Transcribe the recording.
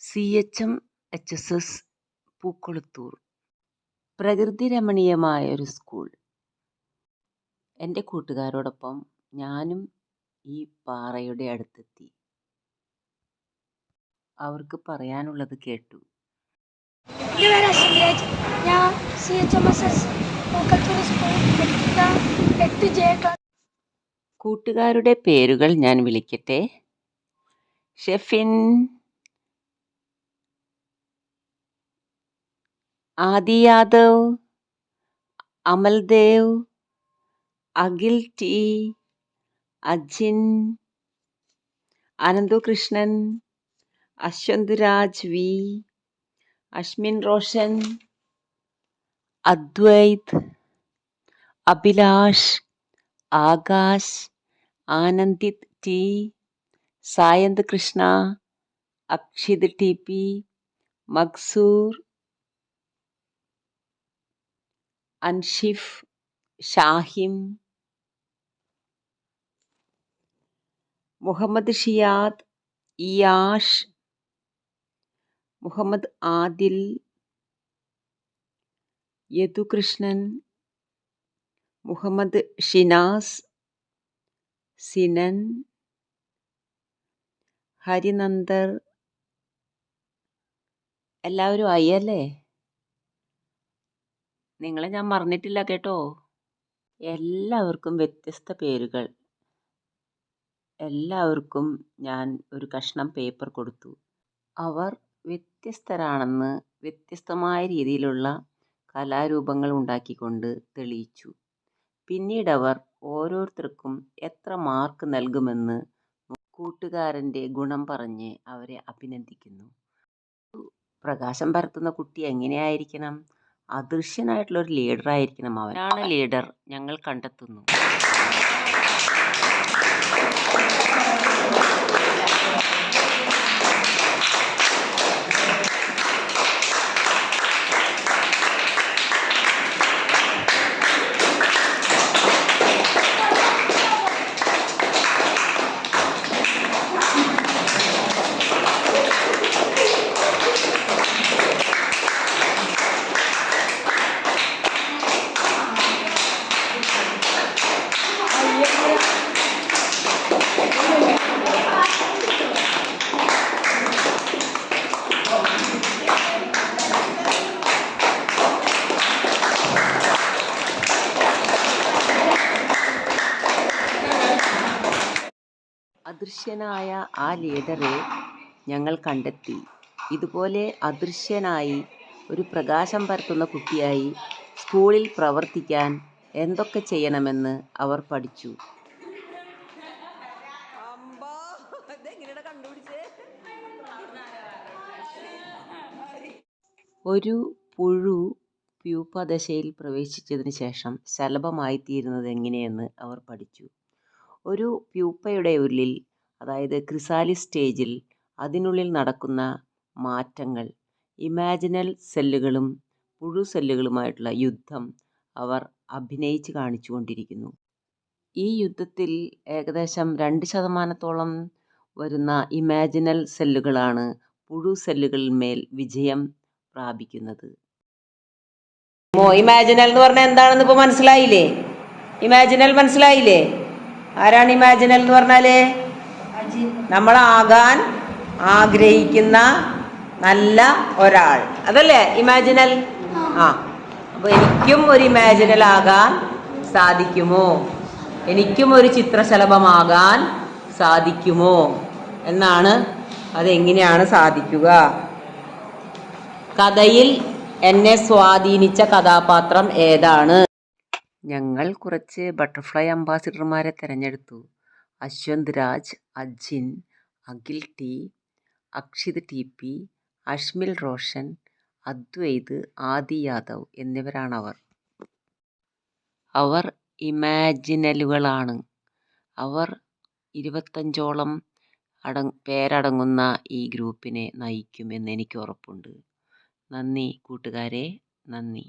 CHM HSS പൂക്കൊളുത്തൂർ. പ്രകൃതിരമണീയമായ ഒരു school. എൻ്റെ കൂട്ടുകാരോടൊപ്പം ഞാനും ഈ പാറയുടെ അടുത്തെത്തി. അവർക്ക് പറയാനുള്ളത് കേട്ടു. എൻ്റെ പേര് അശ്വരാജ്. ഞാൻ CHMSS പൂക്കൊളുത്തൂർ സ്കൂൾ 8J ക്ലാസ്. കൂട്ടുകാരുടെ പേരുകൾ ഞാൻ വിളിക്കട്ടെ. Shefin, Adi Yadav, Amaldev, Akhil T, Ajin, Ananthu Krishnan, Ashwanth V, Ashmin Roshan, Advaith, Abhilash, Akash, Anandith T, Sayanth Krishna, Akshith TP, Maqsoor, Anshif, Shahim, Muhammad Shiyad, Iyash, Muhammad Adil, Yadukrishnan, Muhammad Shinas, Sinan, Harinandar. എല്ലാവരും ആയി അല്ലേ? നിങ്ങളെ ഞാൻ മറന്നിട്ടില്ല കേട്ടോ. എല്ലാവർക്കും വ്യത്യസ്ത പേരുകൾ. എല്ലാവർക്കും ഞാൻ ഒരു കഷ്ണം പേപ്പർ കൊടുത്തു. അവർ വ്യത്യസ്തരാണെന്ന് വ്യത്യസ്തമായ രീതിയിലുള്ള കലാരൂപങ്ങൾ ഉണ്ടാക്കിക്കൊണ്ട് തെളിയിച്ചു. പിന്നീടവർ ഓരോരുത്തർക്കും എത്ര മാർക്ക് നൽകുമെന്ന് കൂട്ടുകാരൻ്റെ ഗുണം പറഞ്ഞ് അവരെ അഭിനന്ദിക്കുന്നു. പ്രകാശം പരത്തുന്ന കുട്ടി എങ്ങനെയായിരിക്കണം? അദൃശ്യനായിട്ടുള്ളൊരു ലീഡറായിരിക്കണം. അവനാണ് ലീഡർ, ഞങ്ങൾ കണ്ടെത്തുന്നു. അദൃശ്യനായ ആ ലീഡറെ ഞങ്ങൾ കണ്ടെത്തി. ഇതുപോലെ അദൃശ്യനായി ഒരു പ്രകാശം പരത്തുന്ന കുട്ടിയായി സ്കൂളിൽ പ്രവർത്തിക്കാൻ എന്തൊക്കെ ചെയ്യണമെന്ന് അവർ പഠിച്ചു. ഒരു പുഴു പ്യൂപ്പദശയിൽ പ്രവേശിച്ചതിന് ശേഷം ശലഭമായിത്തീരുന്നത് എങ്ങനെയെന്ന് അവർ പഠിച്ചു. ഒരു പ്യൂപ്പയുടെ ഉള്ളിൽ, അതായത് ക്രിസാലിസ് സ്റ്റേജിൽ, അതിനുള്ളിൽ നടക്കുന്ന മാറ്റങ്ങൾ, ഇമാജിനൽ സെല്ലുകളും പുഴു സെല്ലുകളുമായിട്ടുള്ള യുദ്ധം അവർ അഭിനയിച്ച് കാണിച്ചു കൊണ്ടിരിക്കുന്നു. ഈ യുദ്ധത്തിൽ ഏകദേശം 2% വരുന്ന ഇമാജിനൽ സെല്ലുകളാണ് പുഴു സെല്ലുകളിന്മേൽ വിജയം പ്രാപിക്കുന്നത്. ഇമാജിനൽ എന്ന് പറഞ്ഞാൽ എന്താണെന്ന് ഇപ്പോൾ മനസ്സിലായില്ലേ? ഇമാജിനൽ മനസ്സിലായില്ലേ? ആരാണ് ഇമാജിനൽ എന്ന് പറഞ്ഞാല്? നമ്മളാകാൻ ആഗ്രഹിക്കുന്ന നല്ല ഒരാൾ, അതല്ലേ ഇമാജിനൽ? അപ്പോൾ എനിക്കും ഒരു ഇമാജിനൽ ആകാൻ സാധിക്കുമോ? എനിക്കും ഒരു ചിത്രശലഭമാകാൻ സാധിക്കുമോ എന്നാണ്. അതെങ്ങനെയാണ് സാധിക്കുക? കഥയിൽ എന്നെ സ്വാധീനിച്ച കഥാപാത്രം ഏതാണ്? ഞങ്ങൾ കുറച്ച് ബട്ടർഫ്ലൈ അംബാസിഡർമാരെ തിരഞ്ഞെടുത്തു. അശ്വന്ത് രാജ്, അജിൻ, അഖിൽ ടി, അക്ഷിത് TP, അശ്മിൽ റോഷൻ, അദ്വൈത്, ആദി യാദവ് എന്നിവരാണവർ. അവർ ഇമാജിനലുകളാണ്. അവർ 25ഓളം പേരടങ്ങുന്ന ഈ ഗ്രൂപ്പിനെ നയിക്കുമെന്ന് എനിക്ക് ഉറപ്പുണ്ട്. നന്ദി കൂട്ടുകാരെ, നന്ദി.